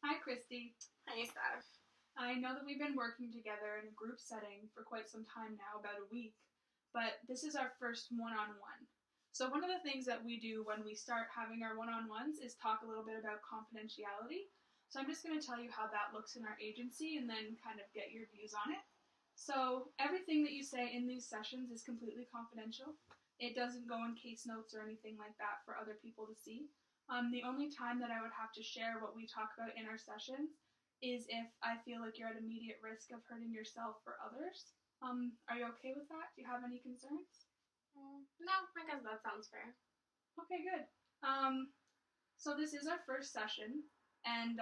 Hi, Christy. Hi, Steph. I know that we've been working together in a group setting for quite some time now, about a week, but this is our first one on one. So, one of the things that we do when we start having our one on ones is talk a little bit about confidentiality. So, I'm just going to tell you how that looks in our agency and then kind of get your views on it. So, everything that you say in these sessions is completely confidential. It doesn't go in case notes or anything like that for other people to see. The only time that I would have to share what we talk about in our sessions is if I feel like you're at immediate risk of hurting yourself or others. Are you okay with that? Do you have any concerns? No, I guess that sounds fair. Okay, good. So this is our first session, and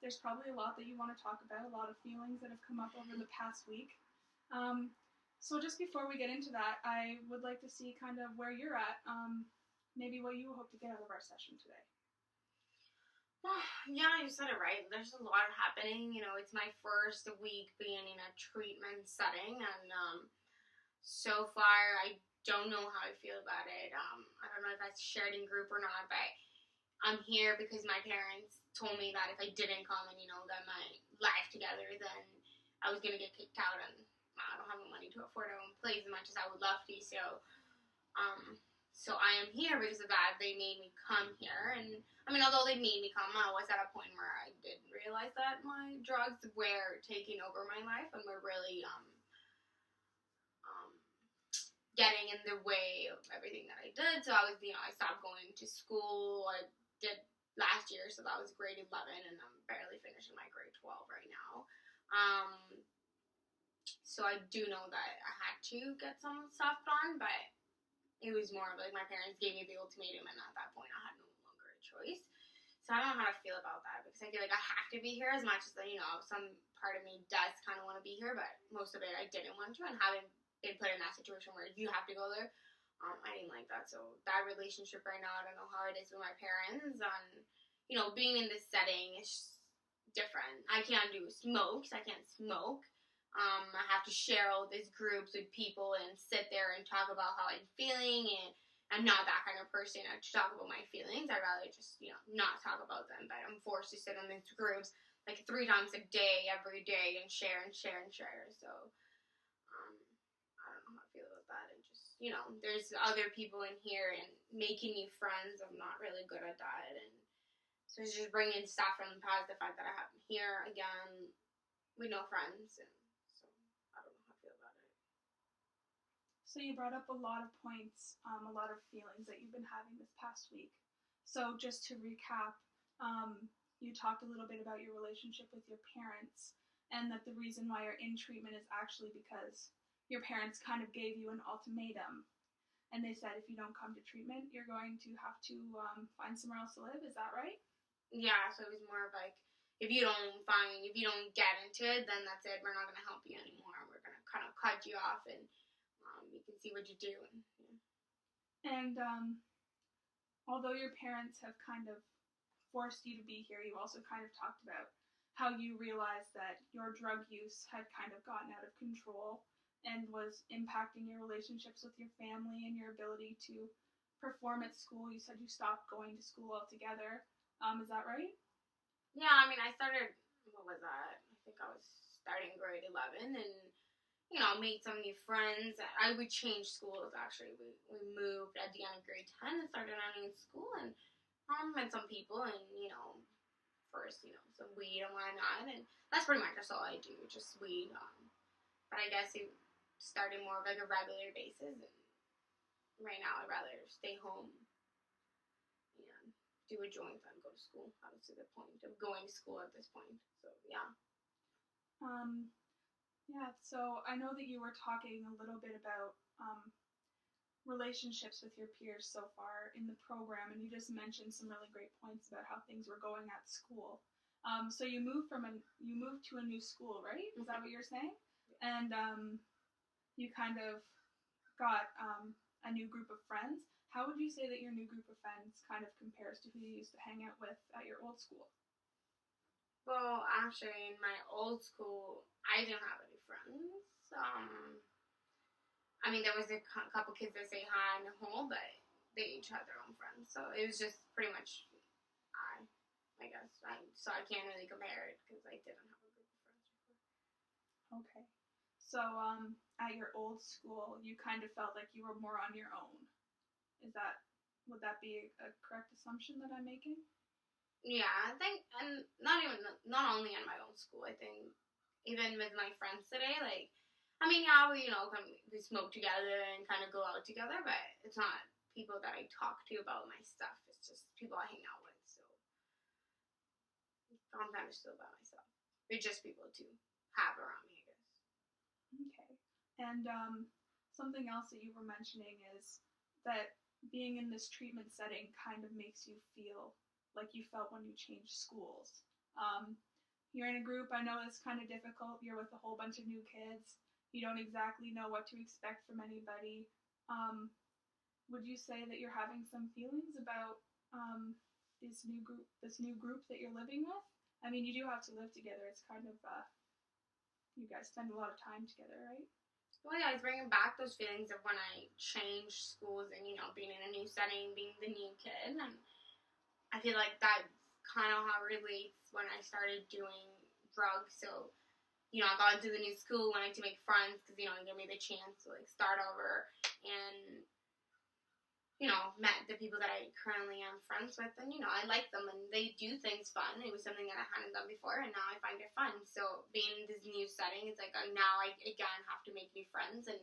there's probably a lot that you want to talk about, a lot of feelings that have come up over the past week. So just before we get into that, I would like to see kind of where you're at, maybe what you hope to get out of our session today. Yeah, you said it right. There's a lot happening. It's my first week being in a treatment setting, and so far I don't know how I feel about it. I don't know if that's shared in group or not, but I'm here because my parents told me that if I didn't come and, get my life together, then I was going to get kicked out, and I don't have the money to afford my own place as much as I would love to. So I am here because of that. They made me come here, and although they made me come, I was at a point where I didn't realize that my drugs were taking over my life and were really getting in the way of everything that I did. So I stopped going to school. I did last year, so that was grade 11, and I'm barely finishing my grade 12 right now. So I do know that I had to get some stuff done, but it was more of like my parents gave me the ultimatum, and at that point I had no longer a choice. So I don't know how to feel about that, because I feel like I have to be here as much as, some part of me does kind of want to be here, but most of it I didn't want to, and having been put in that situation where you have to go there, I didn't like that. So that relationship right now, I don't know how it is with my parents, and, being in this setting is different. I can't do smokes, I can't smoke. I have to share all these groups with people and sit there and talk about how I'm feeling, and I'm not that kind of person to talk about my feelings. I'd rather just, not talk about them, but I'm forced to sit in these groups like 3 times a day, every day, and share and share and share. So, I don't know how I feel about that. And just, there's other people in here, and making new friends, I'm not really good at that. And so it's just bringing stuff from the past, the fact that I have here again with no friends, and so I don't know how I feel about it. So you brought up a lot of points, a lot of feelings that you've been having this past week. So just to recap, you talked a little bit about your relationship with your parents, and that the reason why you're in treatment is actually because your parents kind of gave you an ultimatum, and they said if you don't come to treatment, you're going to have to find somewhere else to live. Is that right? Yeah, so it was more of like, if you don't get into it, then that's it. We're not going to help you anymore. We're going to kind of cut you off, and you can see what you do. And although your parents have kind of forced you to be here, you also kind of talked about how you realized that your drug use had kind of gotten out of control and was impacting your relationships with your family and your ability to perform at school. You said you stopped going to school altogether. Is that right? Yeah, I started, what was that? I think I was starting grade 11, and made some new friends. I would change schools, actually. We moved at the end of grade 10 and started a new school, and met some people, and, first, some weed and whatnot, and that's pretty much just all I do, just weed. But I guess it started more of like a regular basis, and right now I'd rather stay home and do a joint than go to school. I don't see the point of going to school at this point, so yeah. Yeah, so I know that you were talking a little bit about relationships with your peers so far in the program, and you just mentioned some really great points about how things were going at school. So you moved to a new school, right? Is that what you're saying? And you kind of got a new group of friends. How would you say that your new group of friends kind of compares to who you used to hang out with at your old school? Well, actually, in my old school, I didn't have any friends. There was a couple kids that say hi in the hall, but they each had their own friends. So it was just pretty much I guess. So I can't really compare it because I didn't have a group of friends before. Okay. So, at your old school, you kind of felt like you were more on your own. Would that be a correct assumption that I'm making? Yeah, I think, and not only in my own school, I think, even with my friends today, like, I mean, yeah, we smoke together and kind of go out together, but it's not people that I talk to about my stuff. It's just people I hang out with, so I'm kind of still by myself. They're just people to have around me, I guess. Okay. And something else that you were mentioning is that being in this treatment setting kind of makes you feel like you felt when you changed schools. You're in a group, I know it's kind of difficult. You're with a whole bunch of new kids. You don't exactly know what to expect from anybody. Would you say that you're having some feelings about this new group that you're living with? I mean, you do have to live together. It's kind of you guys spend a lot of time together, right? Well, yeah, it's bringing back those feelings of when I changed schools and, being in a new setting, being the new kid. And I feel like that's kind of how it relates when I started doing drugs. So, I got into the new school, wanted to make friends because, it gave me the chance to, like, start over and, met the people that I currently am friends with. And, I like them and they do things fun. It was something that I hadn't done before and now I find it fun. So being in this new setting, it's like now I, again, have to make new friends. And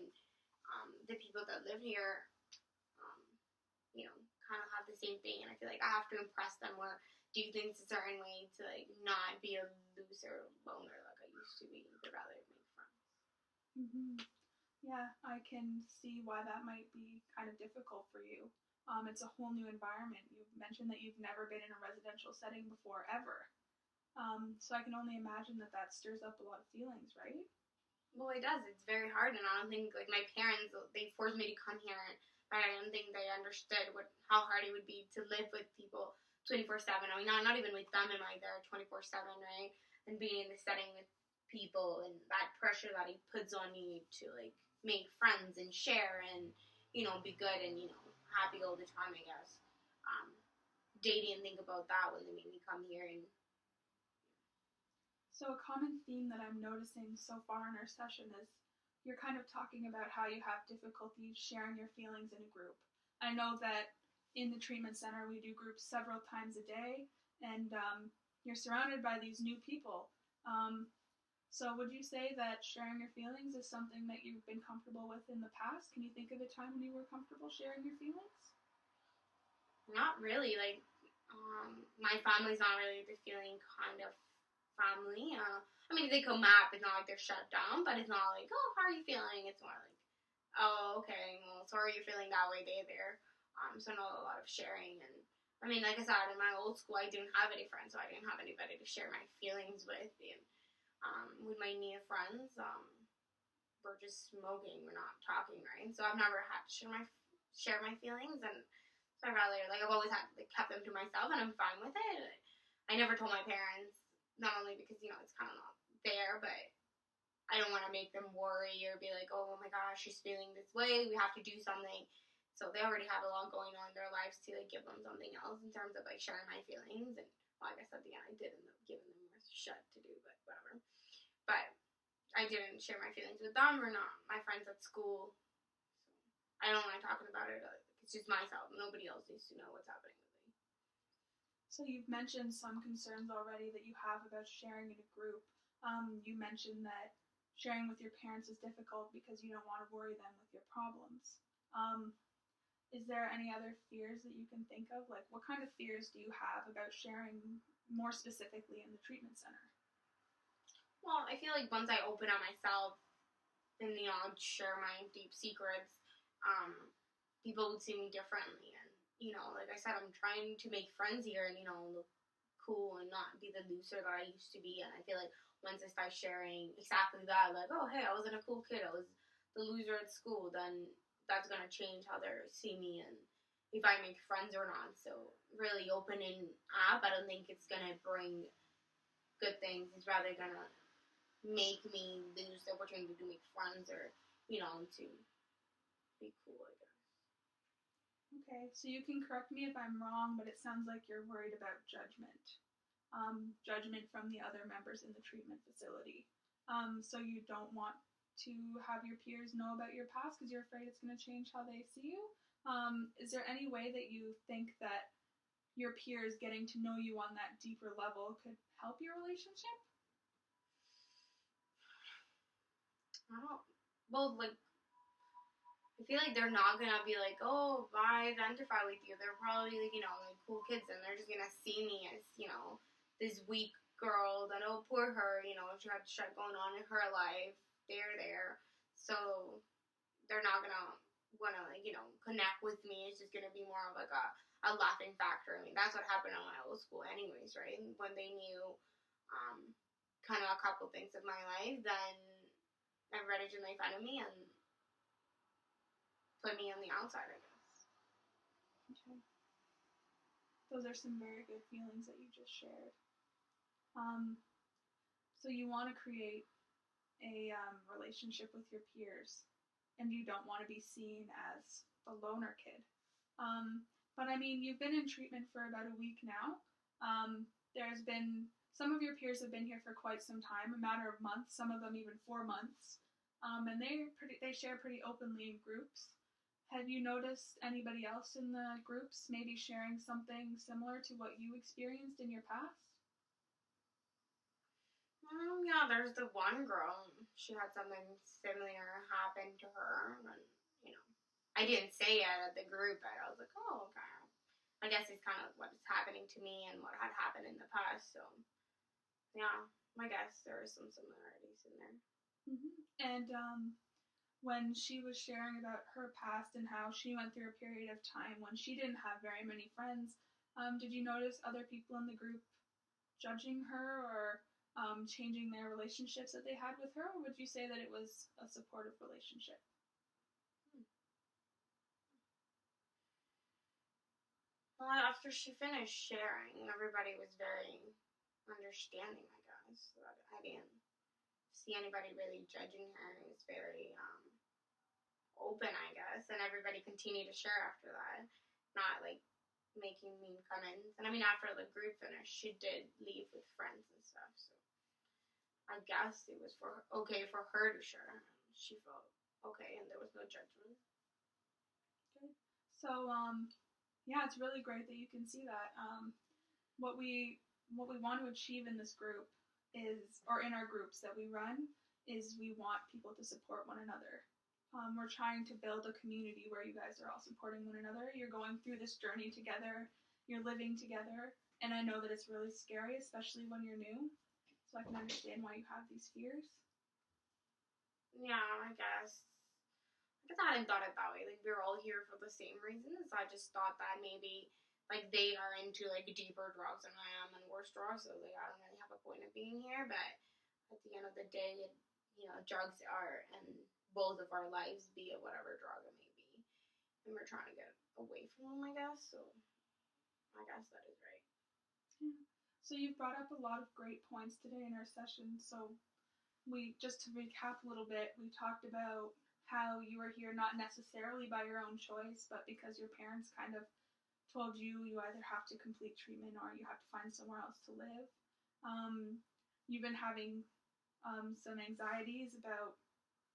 the people that live here, kind of have the same thing. And I feel like I have to impress them or do things a certain way to, like, not be a loser loner like I used to be. I'd rather make friends. Mm-hmm. Yeah, I can see why that might be kind of difficult for you. It's a whole new environment. You've mentioned that you've never been in a residential setting before, ever. So I can only imagine that stirs up a lot of feelings, right? Well, it does. It's very hard, and I don't think, like, my parents, they forced me to come here, but I don't think they understood how hard it would be to live with people 24/7. I mean, not even with them am I there 24/7, right? And being in the setting with people and that pressure that he puts on you to, like, make friends and share and, be good and, happy all the time, I guess. They didn't think about that when they made me come here. And so a common theme that I'm noticing so far in our session is you're kind of talking about how you have difficulty sharing your feelings in a group. I know that in the treatment center we do groups several times a day, and you're surrounded by these new people. So would you say that sharing your feelings is something that you've been comfortable with in the past? Can you think of a time when you were comfortable sharing your feelings? Not really. Like, my family's not really the feeling kind of family. I mean, they come up. It's not like they're shut down, but it's not like, oh, how are you feeling? It's more like, oh, okay, well, sorry you're feeling that way there. So not a lot of sharing. And I mean, like I said, in my old school, I didn't have any friends, so I didn't have anybody to share my feelings with. And with my new friends, we're just smoking. We're not talking, right? So I've never had to share my feelings, and so I'd rather, like, I've always kept them to myself, and I'm fine with it. I never told my parents, not only because it's kind of not fair, but I don't want to make them worry or be like, oh my gosh, she's feeling this way. We have to do something. So they already have a lot going on in their lives to, like, give them something else in terms of, like, sharing my feelings. And well, I guess at the end I did end up giving them more shit to do, but whatever. But I didn't share my feelings with them or not my friends at school. So I don't like talking about it. It's just myself. Nobody else needs to know what's happening with me. So you've mentioned some concerns already that you have about sharing in a group. You mentioned that sharing with your parents is difficult because you don't want to worry them with your problems. Is there any other fears that you can think of? Like, what kind of fears do you have about sharing more specifically in the treatment center? Well, I feel like once I open up myself and, share my deep secrets, people would see me differently. And, like I said, I'm trying to make friends here and, look cool and not be the loser that I used to be. And I feel like once I start sharing exactly that, like, oh, hey, I wasn't a cool kid, I was the loser at school, then that's going to change how they see me and if I make friends or not. So really opening up, I don't think it's going to bring good things. It's rather going to make me lose the opportunity to make friends or, to be cool, I guess. Okay, so you can correct me if I'm wrong, but it sounds like you're worried about judgment. judgment from the other members in the treatment facility. So you don't want to have your peers know about your past because you're afraid it's going to change how they see you. Is there any way that you think that your peers getting to know you on that deeper level could help your relationship? Well, like, I feel like they're not gonna be like, oh, I identify with you. They're probably, like, like cool kids, and they're just gonna see me as, this weak girl that, oh, poor her, she had shit going on in her life. They're there. So they're not gonna wanna, like, connect with me. It's just gonna be more of like a laughing factor. I mean, that's what happened in my old school anyways, right? When they knew kind of a couple things of my life, then everybody just made fun of me and put me on the outside, I guess. Okay. Those are some very good feelings that you just shared. So you want to create a relationship with your peers, and you don't want to be seen as the loner kid. But I mean, you've been in treatment for about a week now. There's been some of your peers have been here for quite some time, a matter of months, some of them even 4 months, and they share pretty openly in groups. Have you noticed anybody else in the groups maybe sharing something similar to what you experienced in your past? Yeah, there's the one girl. She had something similar happen to her, and I didn't say it at the group, but I was like, oh, okay. I guess it's kind of what's happening to me and what had happened in the past. So, yeah, I guess there are some similarities in there. Mm-hmm. And when she was sharing about her past and how she went through a period of time when she didn't have very many friends, did you notice other people in the group judging her or changing their relationships that they had with her, or would you say that it was a supportive relationship? Well, after she finished sharing, everybody was very understanding, I guess. I didn't see anybody really judging her. It was very open, I guess, and everybody continued to share after that, not like making mean comments. And I mean, after the group finished, she did leave with friends and stuff, so I guess it was okay for her to share. She felt okay, and there was no judgment. Okay. So, yeah, it's really great that you can see that. What we want to achieve in this group is, or in our groups that we run, is we want people to support one another. We're trying to build a community where you guys are all supporting one another. You're going through this journey together. You're living together. And I know that it's really scary, especially when you're new. So I can understand why you have these fears. Yeah, I guess I hadn't thought it that way. Like, we're all here for the same reasons. I just thought that maybe, like, they are into, like, deeper drugs than I am and worse drugs. So, like, I don't really have a point of being here. But at the end of the day, drugs are in both of our lives, be it whatever drug it may be. And we're trying to get away from them, I guess. So I guess that is right. Yeah. So you've brought up a lot of great points today in our session. So just to recap a little bit, we talked about how you were here not necessarily by your own choice, but because your parents kind of told you either have to complete treatment or you have to find somewhere else to live. You've been having some anxieties about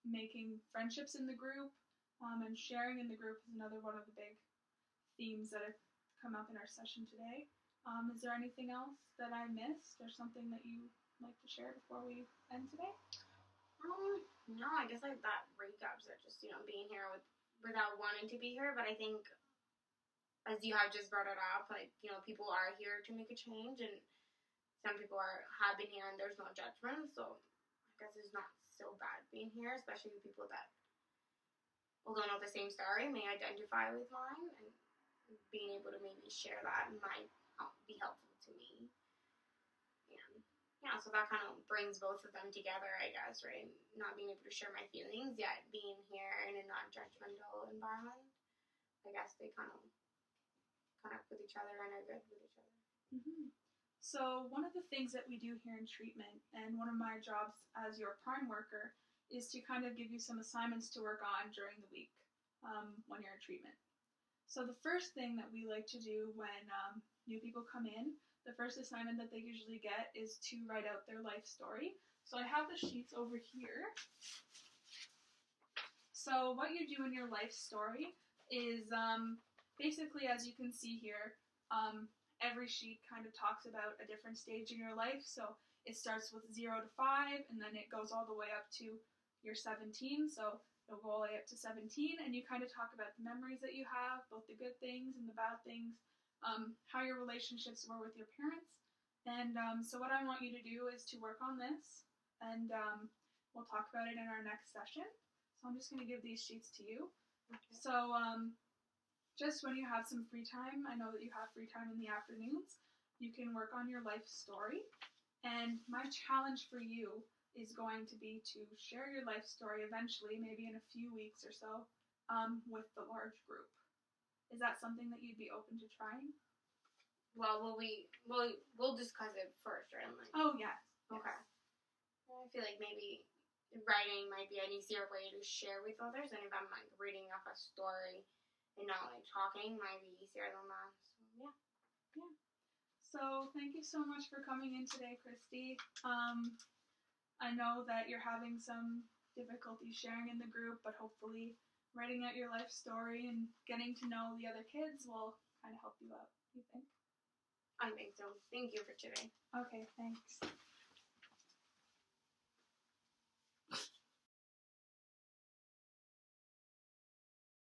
making friendships in the group, and sharing in the group is another one of the big themes that have come up in our session today. Is there anything else that I missed or something that you'd like to share before we end today? No, I guess like that recaps are just, being here without wanting to be here. But I think, as you have just brought it up, like, people are here to make a change, and some people have been here and there's no judgment. So I guess it's not so bad being here, especially with people that, although not the same story, may identify with mine, and being able to maybe share that might be helpful to me. And yeah, so that kind of brings both of them together, I guess, right? Not being able to share my feelings, yet being here in a non-judgmental environment. I guess they kind of connect with each other and are good with each other. Mm-hmm. So one of the things that we do here in treatment, and one of my jobs as your prime worker, is to kind of give you some assignments to work on during the week when you're in treatment. So the first thing that we like to do when new people come in, the first assignment that they usually get is to write out their life story. So I have the sheets over here. So what you do in your life story is basically, as you can see here, every sheet kind of talks about a different stage in your life. So it starts with 0 to 5, and then it goes all the way up to you're 17. So it'll go all the way up to 17, and you kind of talk about the memories that you have, both the good things and the bad things, how your relationships were with your parents. And so what I want you to do is to work on this, and we'll talk about it in our next session. So I'm just going to give these sheets to you. Okay. So just when you have some free time, I know that you have free time in the afternoons, you can work on your life story. And my challenge for you is going to be to share your life story eventually, maybe in a few weeks or so, with the large group. Is that something that you'd be open to trying? Well, we'll discuss it first, right? Like, oh, yes. Okay. I feel like maybe writing might be an easier way to share with others, and if I'm like reading up a story and not like talking, might be easier than that. So yeah. Yeah. So thank you so much for coming in today, Christy. I know that you're having some difficulty sharing in the group, but hopefully writing out your life story and getting to know the other kids will kind of help you out. Do you think? I think so. Thank you for today. Okay, thanks.